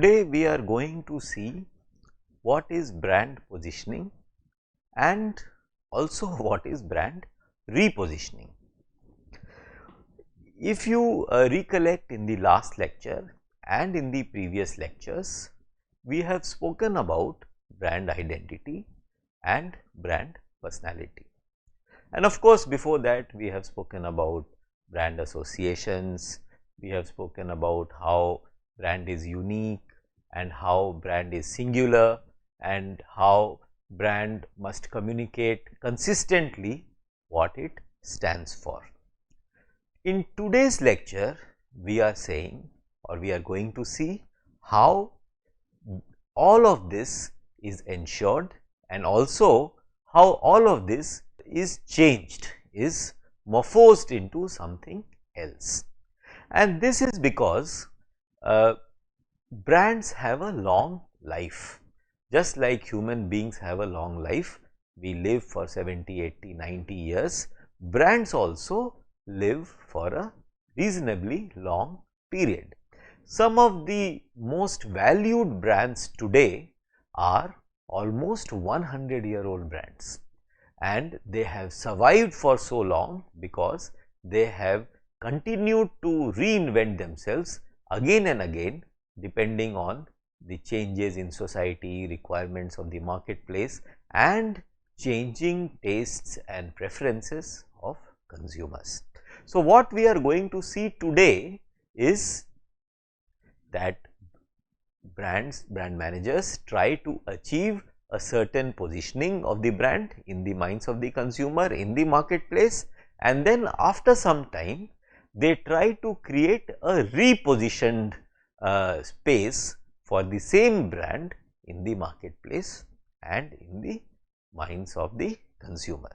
Today we are going to see what is brand positioning and also what is brand repositioning. If you recollect, in the last lecture and in the previous lectures, we have spoken about brand identity and brand personality. And of course, before that we have spoken about brand associations, we have spoken about how brand is unique and how brand is singular and how brand must communicate consistently what it stands for. In today's lecture, we are saying, or we are going to see how all of this is ensured and also how all of this is changed, is morphosed into something else. And this is because brands have a long life. Just like human beings have a long life, we live for 70, 80, 90 years, brands also live for a reasonably long period. Some of the most valued brands today are almost 100-year-old brands, and they have survived for so long because they have continued to reinvent themselves again and again depending on the changes in society, requirements of the marketplace and changing tastes and preferences of consumers. So, what we are going to see today is that brand managers try to achieve a certain positioning of the brand in the minds of the consumer in the marketplace, and then after some time they try to create a repositioned space for the same brand in the marketplace and in the minds of the consumer.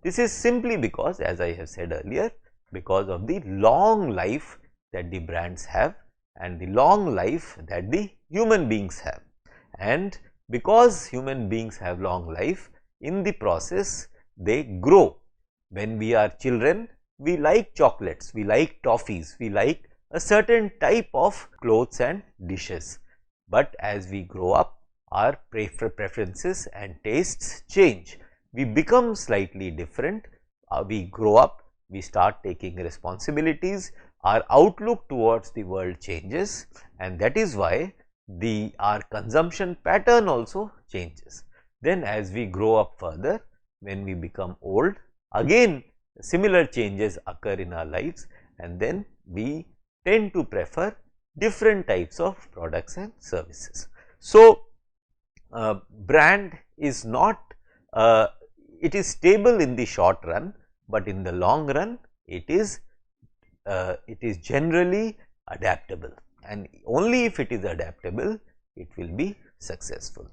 This is simply because, as I have said earlier, because of the long life that the brands have and the long life that the human beings have. And because human beings have long life, in the process they grow. When we are children, we like chocolates, we like toffees, we like a certain type of clothes and dishes. But as we grow up, our preferences and tastes change. We become slightly different, we grow up, we start taking responsibilities, our outlook towards the world changes, and that is why our consumption pattern also changes. Then as we grow up further, when we become old, again similar changes occur in our lives, and then we tend to prefer different types of products and services. So, brand is not, it is stable in the short run, but in the long run it is generally adaptable, and only if it is adaptable it will be successful.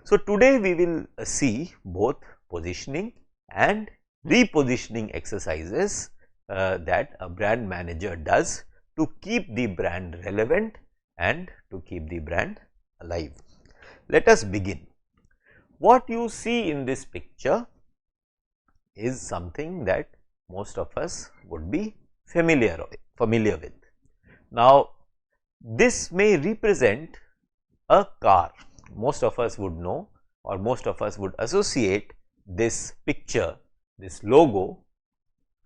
So, today we will see both positioning and repositioning exercises that a brand manager does to keep the brand relevant and to keep the brand alive. Let us begin. What you see in this picture is something that most of us would be familiar with. Now, this may represent a car. Most of us would know, or most of us would associate this picture, this logo,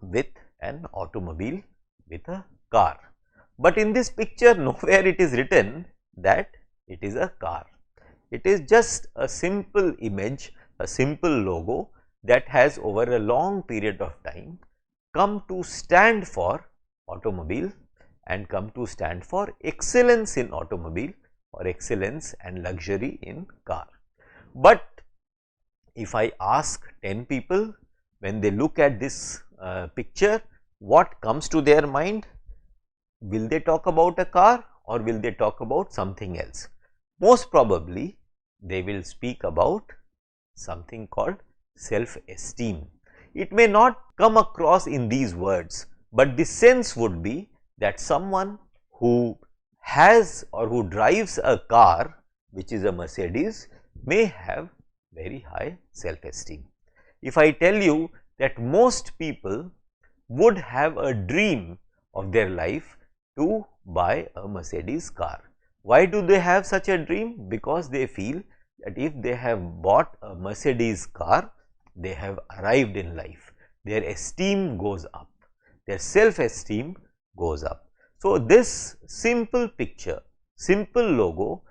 with an automobile, with a car. But in this picture, nowhere it is written that it is a car. It is just a simple image, a simple logo that has over a long period of time come to stand for automobile and come to stand for excellence in automobile or excellence and luxury in car. But if I ask 10 people, when they look at this picture, what comes to their mind? Will they talk about a car or will they talk about something else? Most probably they will speak about something called self-esteem. It may not come across in these words, but the sense would be that someone who has or who drives a car which is a Mercedes may have very high self-esteem. If I tell you that most people would have a dream of their life to buy a Mercedes car, Why do they have such a dream? Because they feel that if they have bought a Mercedes car, they have arrived in life. Their esteem goes up, their self-esteem goes up. So, this simple picture, simple logo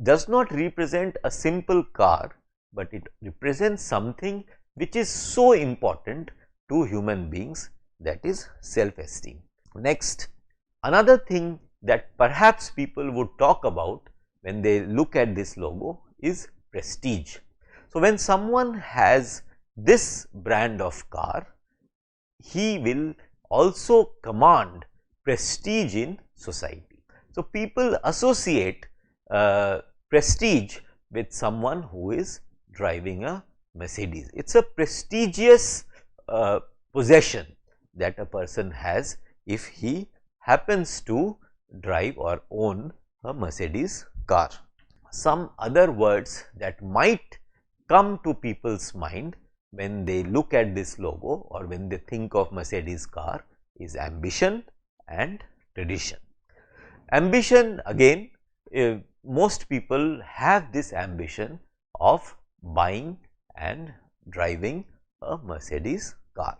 does not represent a simple car, but it represents something which is so important to human beings, that is self-esteem. Next, another thing that perhaps people would talk about when they look at this logo is prestige. So, when someone has this brand of car, he will also command prestige in society. So, people associate prestige with someone who is driving a Mercedes. It is a prestigious possession that a person has if he happens to drive or own a Mercedes car. Some other words that might come to people's mind when they look at this logo or when they think of Mercedes car is ambition and tradition. Ambition, again, most people have this ambition of buying and driving a Mercedes car.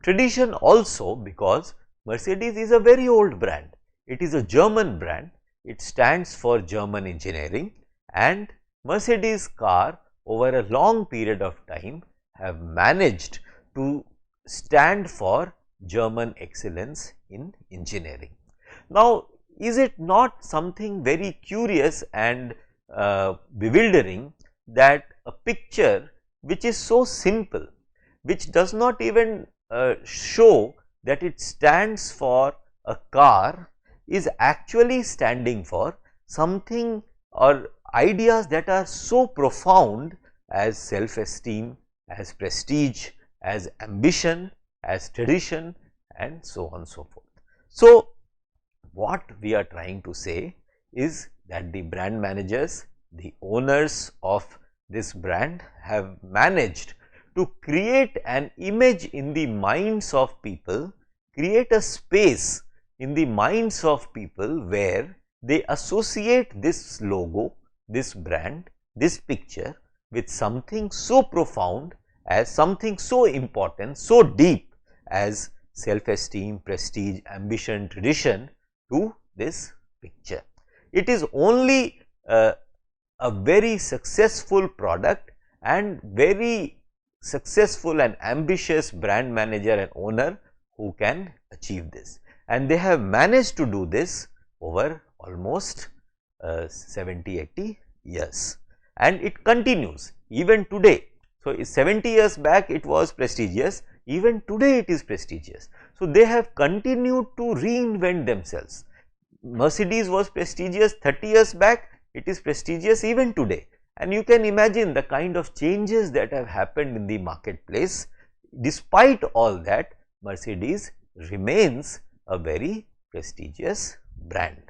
Tradition also, because Mercedes is a very old brand. It is a German brand. It stands for German engineering, and Mercedes car over a long period of time have managed to stand for German excellence in engineering. Now, is it not something very curious and bewildering that a picture which is so simple, which does not even show that it stands for a car, is actually standing for something or ideas that are so profound as self-esteem, as prestige, as ambition, as tradition, and so on and so forth. So, what we are trying to say is that the brand managers, the owners of this brand have managed to create an image in the minds of people, create a space in the minds of people where they associate this logo, this brand, this picture with something so profound, as something so important, so deep as self-esteem, prestige, ambition, tradition to this picture. It is only a very successful product and very successful and ambitious brand manager and owner who can achieve this, and they have managed to do this over almost 70-80 years, and it continues even today. So, 70 years back it was prestigious, even today it is prestigious. So, they have continued to reinvent themselves. Mercedes was prestigious 30 years back, it is prestigious even today, and you can imagine the kind of changes that have happened in the marketplace. Despite all that, Mercedes remains a very prestigious brand.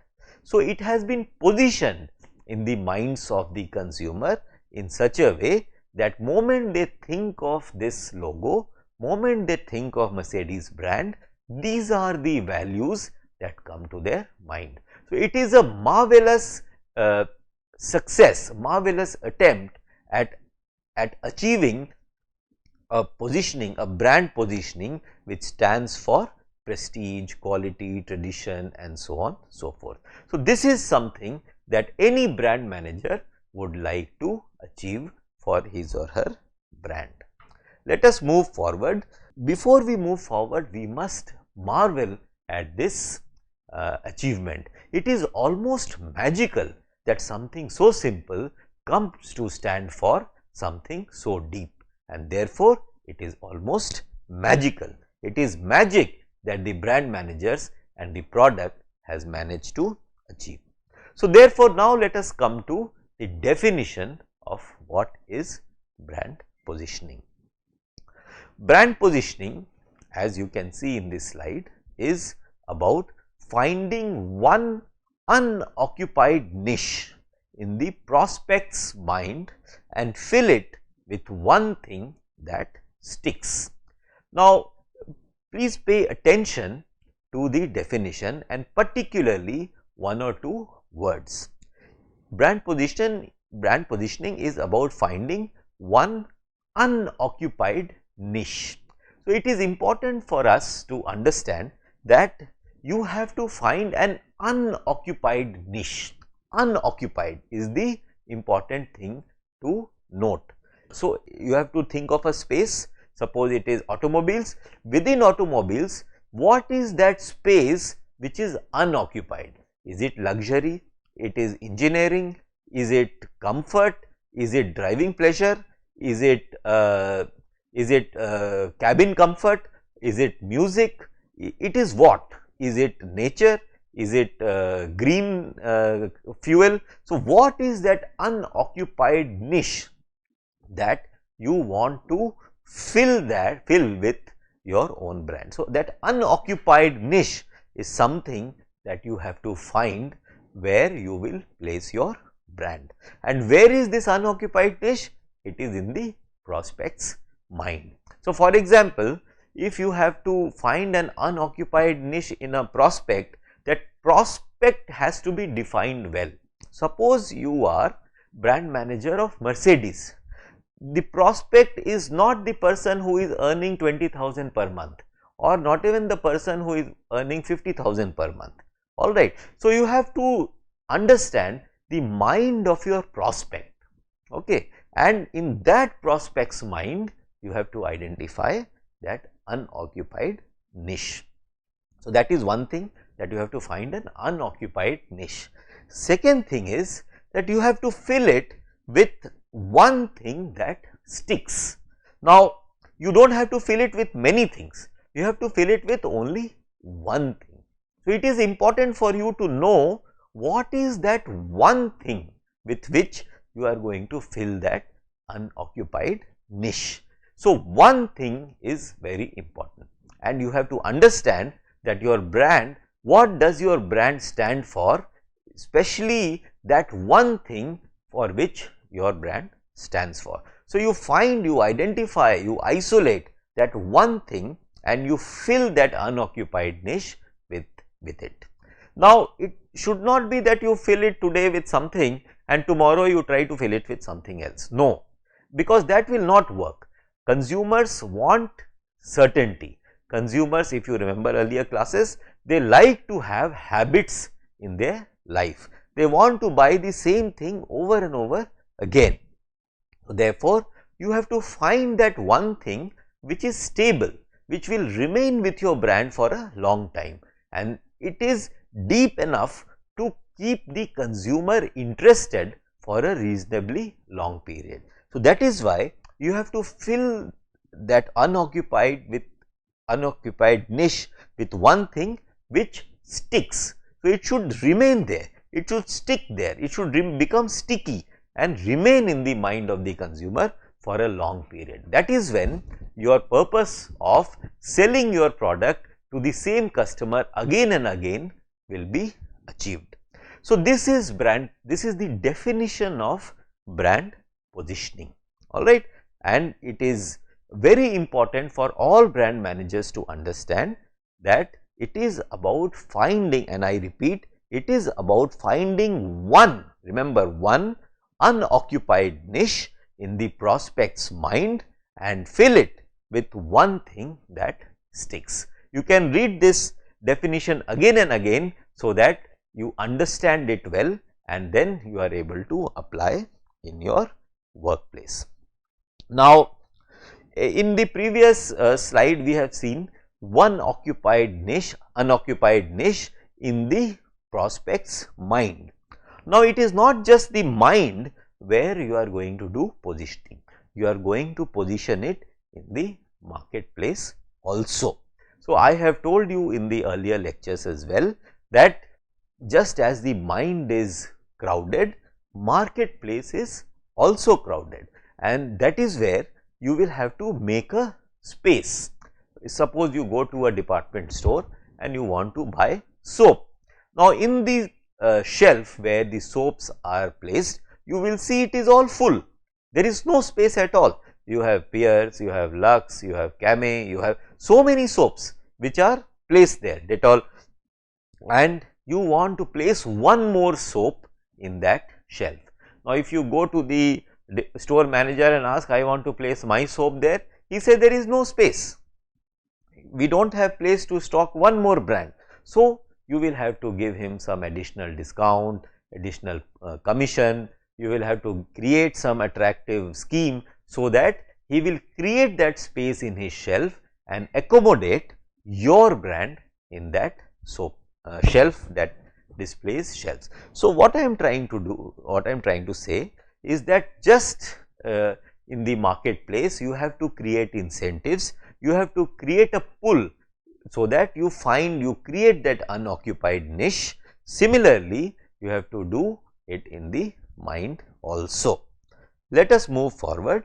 So, it has been positioned in the minds of the consumer in such a way that moment they think of this logo, moment they think of Mercedes brand, these are the values that come to their mind. So, it is a marvelous success, marvelous attempt at achieving a positioning, a brand positioning which stands for prestige, quality, tradition, and so on, so forth. So, this is something that any brand manager would like to achieve for his or her brand. Let us move forward. Before we move forward, we must marvel at this achievement. It is almost magical that something so simple comes to stand for something so deep, and therefore, it is almost magical. It is magic that the brand managers and the product has managed to achieve. So, therefore, now let us come to the definition of what is brand positioning. Brand positioning, as you can see in this slide, is about finding one unoccupied niche in the prospect's mind and fill it with one thing that sticks. Now, please pay attention to the definition and particularly one or two words. brand positioning is about finding one unoccupied niche. So, it is important for us to understand that you have to find an unoccupied niche. Unoccupied is the important thing to note. So, you have to think of a space, suppose it is automobiles. Within automobiles, what is that space which is unoccupied? Is it luxury? It is engineering? Is it comfort? Is it driving pleasure? Is it cabin comfort? Is it music? It is what? Is it nature? Is it green fuel? So, what is that unoccupied niche that you want to fill with your own brand? So, that unoccupied niche is something that you have to find where you will place your brand. And where is this unoccupied niche? It is in the prospect's mind. So, for example, if you have to find an unoccupied niche in a prospect, that prospect has to be defined well. Suppose you are brand manager of Mercedes. The prospect is not the person who is earning 20,000 per month, or not even the person who is earning 50,000 per month. Alright. So, you have to understand the mind of your prospect, okay, and in that prospect's mind you have to identify that unoccupied niche. So, that is one thing, that you have to find an unoccupied niche. Second thing is that you have to fill it with one thing that sticks. Now, you do not have to fill it with many things, you have to fill it with only one thing. So, it is important for you to know what is that one thing with which you are going to fill that unoccupied niche. So, one thing is very important, and you have to understand that your brand, what does your brand stand for, especially that one thing for which your brand stands for. So, you find, you identify, you isolate that one thing and you fill that unoccupied niche with it. Now, it should not be that you fill it today with something and tomorrow you try to fill it with something else. No, because that will not work. Consumers want certainty. Consumers, if you remember earlier classes, they like to have habits in their life. They want to buy the same thing over and over again. Therefore, you have to find that one thing which is stable, which will remain with your brand for a long time, and it is deep enough to keep the consumer interested for a reasonably long period. So, that is why you have to fill that unoccupied niche with one thing which sticks. So, it should remain there, it should stick there, it should become sticky and remain in the mind of the consumer for a long period. That is when your purpose of selling your product to the same customer again and again will be achieved. So, this is the definition of brand positioning, alright, and it is very important for all brand managers to understand that it is about finding, and I repeat, it is about finding one, remember, one unoccupied niche in the prospect's mind and fill it with one thing that sticks. You can read this definition again and again so that you understand it well, and then you are able to apply in your workplace. Now, in the previous slide we have seen one unoccupied niche in the prospect's mind. Now, it is not just the mind where you are going to do positioning, you are going to position it in the marketplace also. So, I have told you in the earlier lectures as well that just as the mind is crowded, marketplace is also crowded, and that is where you will have to make a space. Suppose you go to a department store and you want to buy soap. Now, in the shelf where the soaps are placed, you will see it is all full. There is no space at all. You have Pears, you have Lux, you have Camay, you have so many soaps which are placed there, Dettol, and you want to place one more soap in that shelf. Now, if you go to the store manager and ask, I want to place my soap there, he said there is no space. We do not have place to stock one more brand. So, you will have to give him some additional discount, additional commission, you will have to create some attractive scheme, so that he will create that space in his shelf and accommodate your brand in that soap shelf that displays shelves. So, what I am trying to do, what I am trying to say is that just in the marketplace you have to create incentives, you have to create a pull, so that you create that unoccupied niche. Similarly, you have to do it in the mind also. Let us move forward.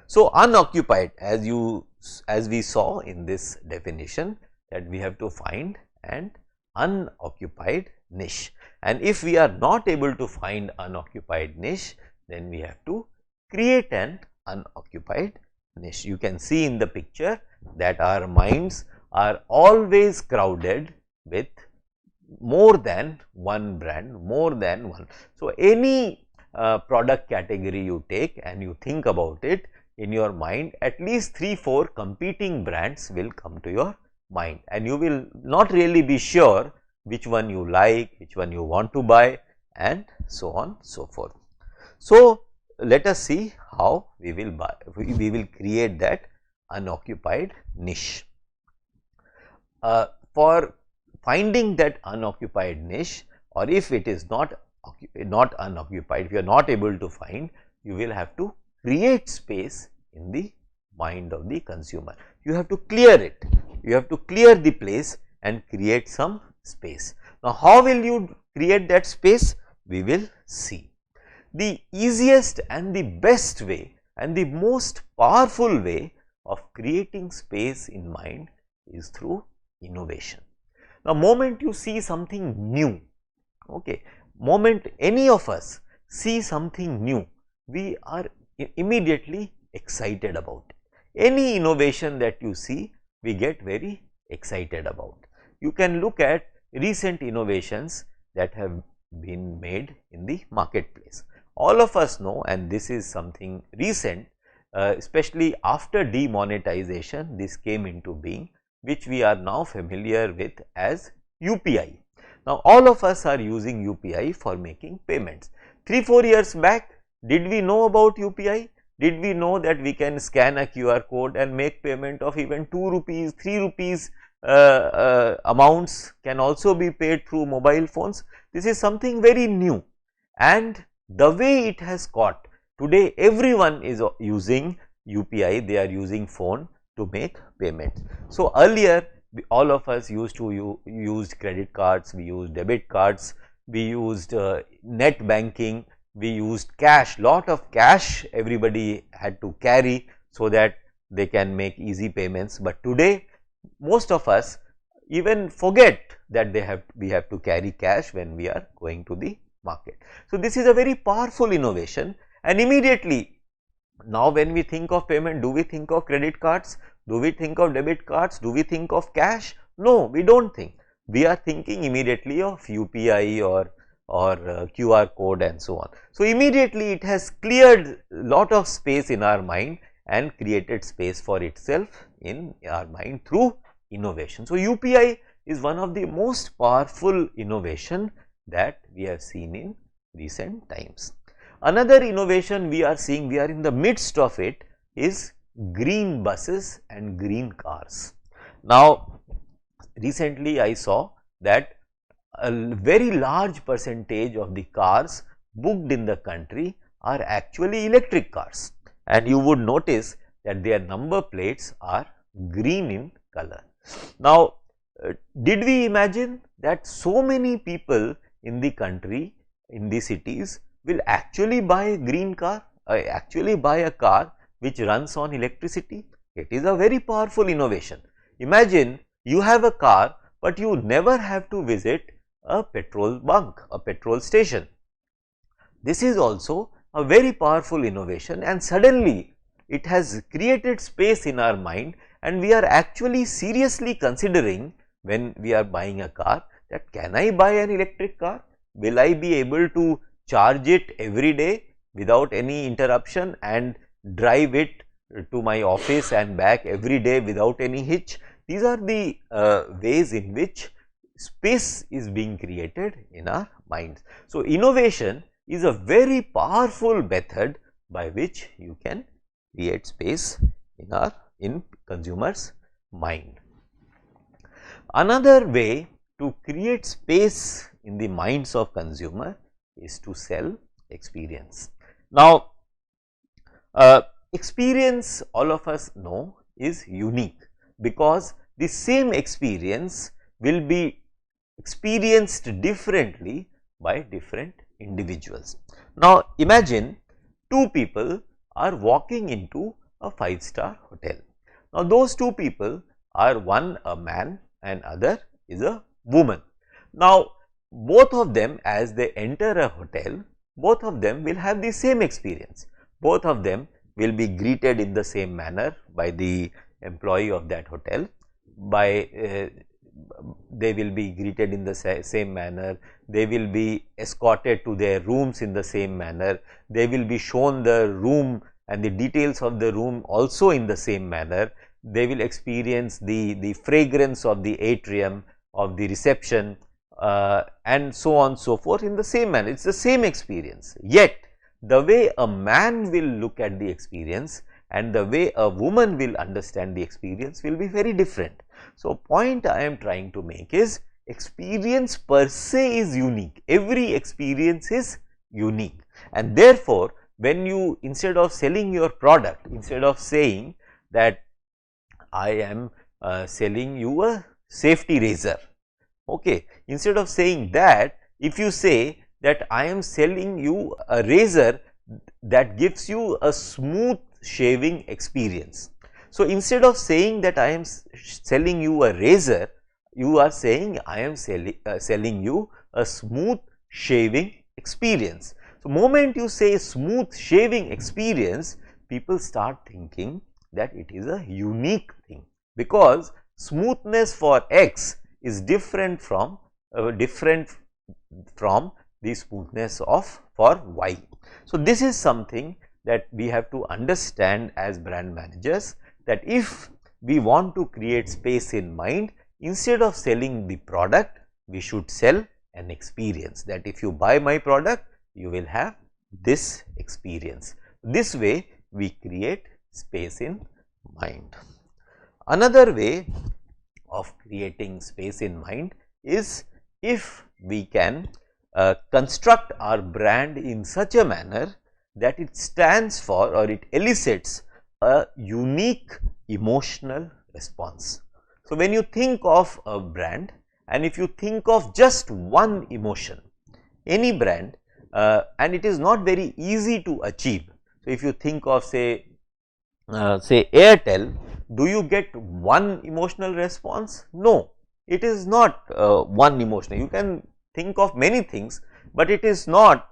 So, unoccupied, as we saw in this definition, that we have to find an unoccupied niche, and if we are not able to find unoccupied niche, then we have to create an unoccupied niche. You can see in the picture that our minds are always crowded with more than one brand, more than one. So, any product category you take and you think about it, in your mind at least 3-4 competing brands will come to your mind, and you will not really be sure which one you like, which one you want to buy, and so on so forth. So, let us see how we will create that unoccupied niche. For finding that unoccupied niche, or if it is not unoccupied, if you are not able to find, you will have to create space in the mind of the consumer. You have to clear it, you have to clear the place and create some space. Now, how will you create that space? We will see. The easiest and the best way and the most powerful way of creating space in mind is through innovation. Now, moment you see something new, okay, moment any of us see something new, we are immediately excited about it. Any innovation that you see, we get very excited about. You can look at recent innovations that have been made in the marketplace. All of us know, and this is something recent, especially after demonetization, this came into being, which we are now familiar with as UPI. Now, all of us are using UPI for making payments. 3-4 years back, did we know about UPI? Did we know that we can scan a QR code and make payment of even 2 rupees, 3 rupees amounts can also be paid through mobile phones? This is something very new, and the way it has got, today everyone is using UPI, they are using phone to make payments. So, earlier all of us used to use credit cards, we used debit cards, we used net banking, we used cash, lot of cash everybody had to carry so that they can make easy payments. But today most of us even forget that we have to carry cash when we are going to the market. So, this is a very powerful innovation, and immediately now when we think of payment, do we think of credit cards? Do we think of debit cards? Do we think of cash? No, we do not think. We are thinking immediately of UPI or QR code and so on. So, immediately it has cleared lot of space in our mind and created space for itself in our mind through innovation. So, UPI is one of the most powerful innovation that we have seen in recent times. Another innovation we are seeing, we are in the midst of it, is green buses and green cars. Now, recently I saw that a very large percentage of the cars booked in the country are actually electric cars, and you would notice that their number plates are green in color. Now, did we imagine that so many people in the country, in the cities, will actually buy a green car, actually buy a car which runs on electricity? It is a very powerful innovation. Imagine you have a car, but you never have to visit a petrol bunk, a petrol station. This is also a very powerful innovation, and suddenly it has created space in our mind, and we are actually seriously considering when we are buying a car that, can I buy an electric car? Will I be able to charge it every day without any interruption and drive it to my office and back every day without any hitch. These are the ways in which space is being created in our minds. So, innovation is a very powerful method by which you can create space in consumers' mind. Another way to create space in the minds of consumer is to sell experience. Now, experience, all of us know, is unique because the same experience will be experienced differently by different individuals. Now, imagine two people are walking into a 5-star hotel. Now, those two people are, one a man and other is a woman. Now, both of them, as they enter a hotel, both of them will have the same experience. Both of them will be greeted in the same manner by the employee of that hotel. They will be greeted in the same manner, they will be escorted to their rooms in the same manner, they will be shown the room and the details of the room also in the same manner, they will experience the fragrance of the atrium, of the reception, and so on so forth in the same manner. It is the same experience, yet the way a man will look at the experience and the way a woman will understand the experience will be very different. So, point I am trying to make is, experience per se is unique, every experience is unique, and therefore, when you, instead of selling your product, instead of saying that I am selling you a safety razor, okay, instead of saying that, if you say that I am selling you a razor that gives you a smooth shaving experience. So, instead of saying that I am selling you a razor, you are saying I am selling you a smooth shaving experience. So, moment you say smooth shaving experience, people start thinking that it is a unique thing, because smoothness for X is different from the smoothness for Y. So, this is something that we have to understand as brand managers, that if we want to create space in mind, instead of selling the product, we should sell an experience, that if you buy my product, you will have this experience. This way we create space in mind. Another way of creating space in mind is, if we can construct our brand in such a manner that it stands for, or it elicits a unique emotional response. So, when you think of a brand, and if you think of just one emotion, any brand, and it is not very easy to achieve. So, if you think of say Airtel, do you get one emotional response? No, it is not one emotional. You can think of many things, but it is not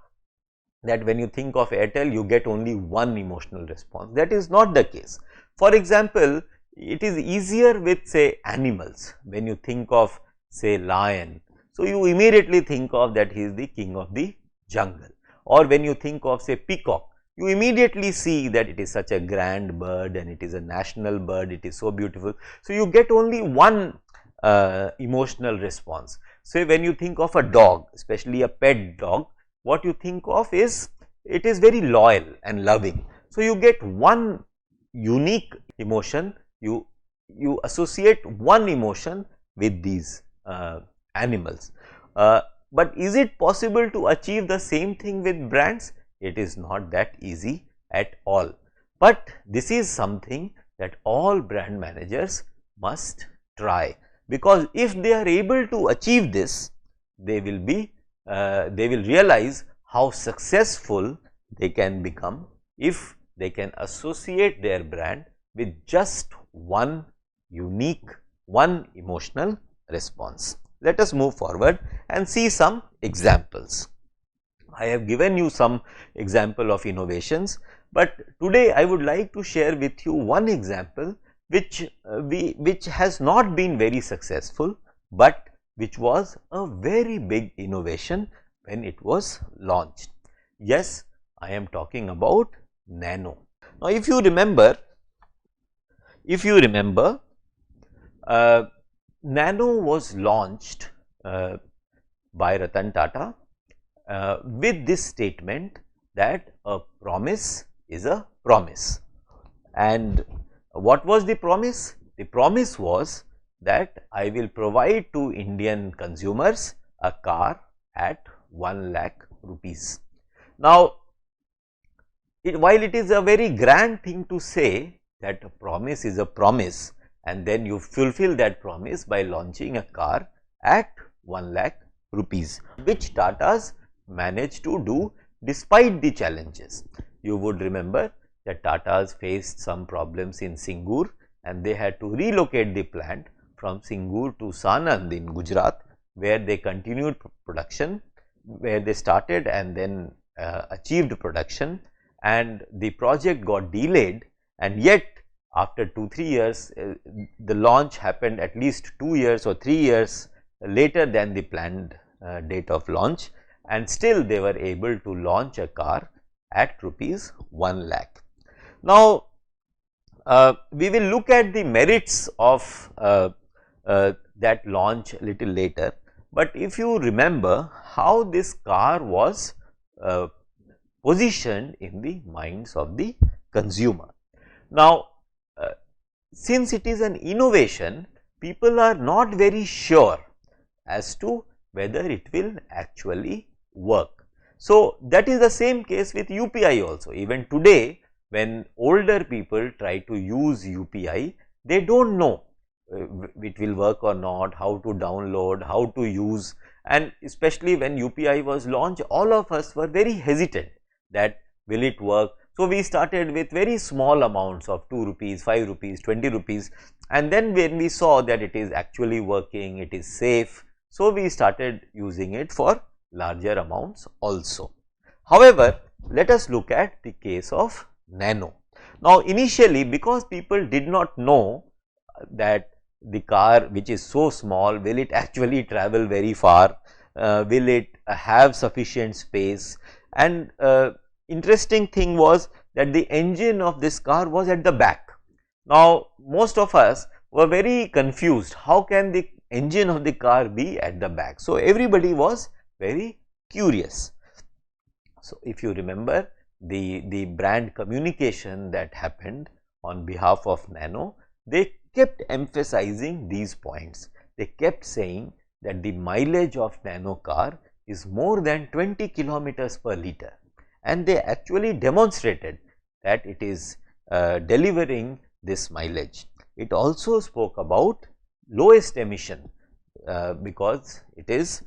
that when you think of Airtel, you get only one emotional response. That is not the case. For example, it is easier with say animals. When you think of say lion, so you immediately think of that he is the king of the jungle, or when you think of say peacock, you immediately see that it is such a grand bird and it is a national bird, it is so beautiful. So, you get only one emotional response. So, when you think of a dog, especially a pet dog, what you think of is it is very loyal and loving. So, you get one unique emotion, you associate one emotion with these animals. But is it possible to achieve the same thing with brands? It is not that easy at all. But this is something that all brand managers must try, because if they are able to achieve this, they will realize how successful they can become if they can associate their brand with just one unique, one emotional response. Let us move forward and see some examples. I have given you some example of innovations, but today I would like to share with you one example which has not been very successful, but which was a very big innovation when it was launched. Yes, I am talking about Nano. Now, if you remember, uh, Nano was launched by Ratan Tata with this statement that a promise is a promise. And what was the promise? The promise was that I will provide to Indian consumers a car at 1 lakh rupees. Now, while it is a very grand thing to say that a promise is a promise, and then you fulfill that promise by launching a car at 1 lakh rupees, which Tatas managed to do despite the challenges. You would remember that Tatas faced some problems in Singur, and they had to relocate the plant from Singur to Sanand in Gujarat, where they continued production, where they started and then achieved production, and the project got delayed, and yet after 2-3 years the launch happened at least 2 years or 3 years later than the planned date of launch, and still they were able to launch a car at rupees 1 lakh. Now, we will look at the merits of that launch a little later, but if you remember how this car was positioned in the minds of the consumer. Now, since it is an innovation, people are not very sure as to whether it will actually work. So, that is the same case with UPI also. Even today, when older people try to use UPI, they do not know it will work or not, how to download, how to use, and especially when UPI was launched, all of us were very hesitant that will it work. So, we started with very small amounts of 2 rupees, 5 rupees, 20 rupees, and then when we saw that it is actually working, it is safe, so we started using it for larger amounts also. However, let us look at the case of Nano. Now, initially, because people did not know that the car which is so small, will it actually travel very far, will it have sufficient space, and interesting thing was that the engine of this car was at the back. Now, most of us were very confused, how can the engine of the car be at the back? So, everybody was very curious. So, if you remember the brand communication that happened on behalf of Nano, they kept emphasizing these points. They kept saying that the mileage of Nano car is more than 20 kilometers per liter, and they actually demonstrated that it is delivering this mileage. It also spoke about lowest emission because it is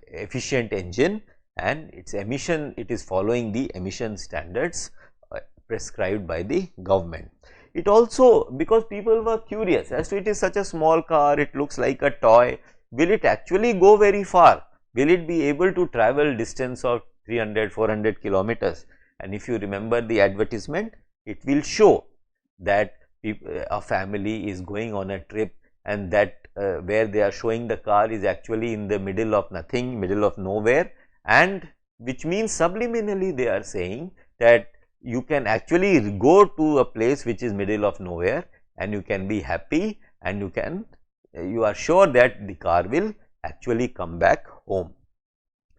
efficient engine, and its emission, it is following the emission standards prescribed by the government. It also, because people were curious as to it is such a small car, it looks like a toy, will it actually go very far, will it be able to travel distance of 300-400 kilometers? And if you remember the advertisement, it will show that a family is going on a trip, and that where they are showing the car is actually in the middle of nothing, middle of nowhere, and which means subliminally they are saying that you can actually go to a place which is middle of nowhere and you can be happy, and you are sure that the car will actually come back home.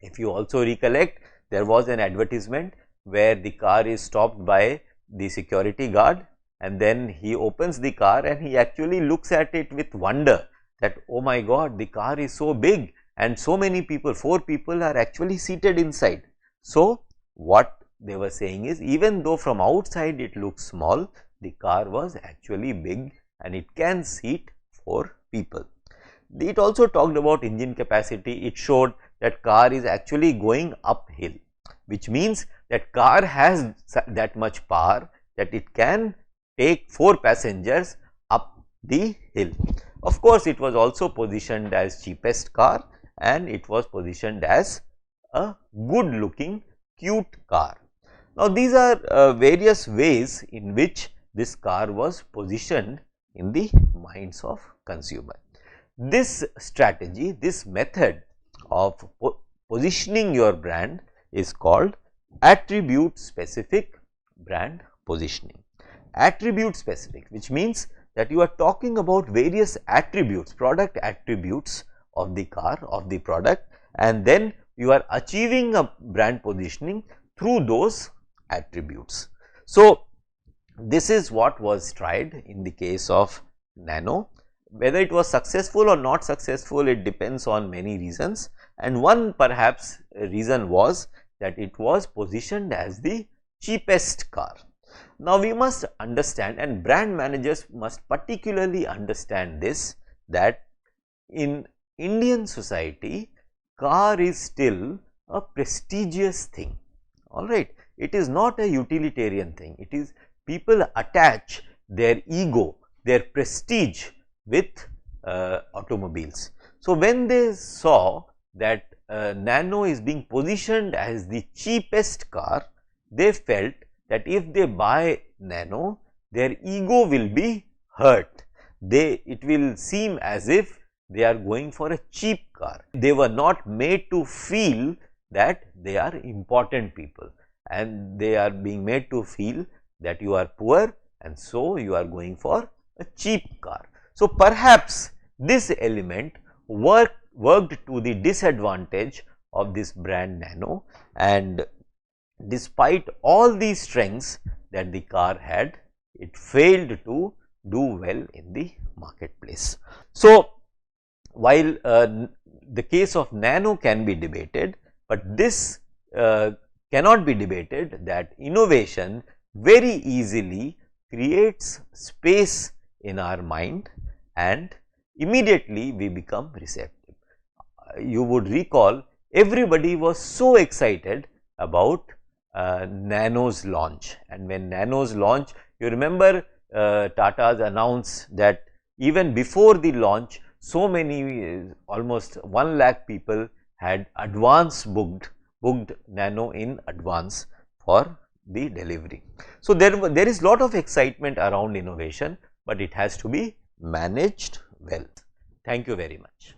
If you also recollect, there was an advertisement where the car is stopped by the security guard, and then he opens the car and he actually looks at it with wonder that, oh my God, the car is so big and so many people, 4 people are actually seated inside. So, what they were saying is, even though from outside it looks small, the car was actually big and it can seat 4 people. It also talked about engine capacity. It showed that car is actually going uphill, which means that car has that much power that it can take 4 passengers up the hill. Of course, it was also positioned as cheapest car, and it was positioned as a good looking cute car. Now, these are various ways in which this car was positioned in the minds of consumer. This strategy, this method of positioning your brand is called attribute specific brand positioning. Attribute specific, which means that you are talking about various attributes, product attributes of the car, of the product, and then you are achieving a brand positioning through those attributes. So, this is what was tried in the case of Nano. Whether it was successful or not successful, it depends on many reasons, and one perhaps reason was that it was positioned as the cheapest car. Now, we must understand, and brand managers must particularly understand this, that in Indian society, car is still a prestigious thing, alright. It is not a utilitarian thing, it is people attach their ego, their prestige with automobiles. So, when they saw that Nano is being positioned as the cheapest car, they felt that if they buy Nano, their ego will be hurt. It will seem as if they are going for a cheap car. They were not made to feel that they are important people, and they are being made to feel that you are poor, and so you are going for a cheap car. So, perhaps this element worked to the disadvantage of this brand Nano, and despite all these strengths that the car had, it failed to do well in the marketplace. So, while the case of Nano can be debated, but this cannot be debated, that innovation very easily creates space in our mind and immediately we become receptive. You would recall everybody was so excited about Nano's launch, and when Nano's launch, you remember Tata's announced that even before the launch, so many almost 1 lakh people had booked Nano in advance for the delivery. So, there is lot of excitement around innovation, but it has to be managed well. Thank you very much.